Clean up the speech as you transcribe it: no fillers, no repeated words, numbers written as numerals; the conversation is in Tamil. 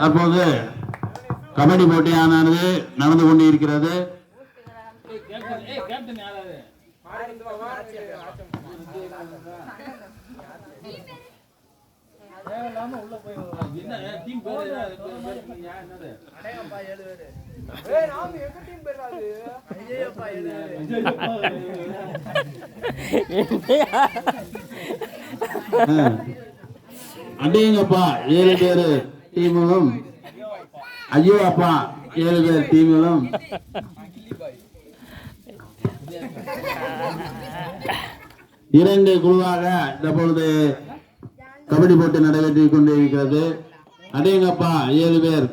அப்போது கபடி போட்டியானது நடந்து கொண்டிருக்கிறது. அடிங்கப்பா 7 பேரு டீமும், ஐயோ அப்பா 7 பேர் டீமும் இரண்டு குழுவாக இப்பொழுது கபடி போட்டி நடைபெற்றுக் கொண்டிருக்கிறது. அடிங்கப்பா 7 பேர்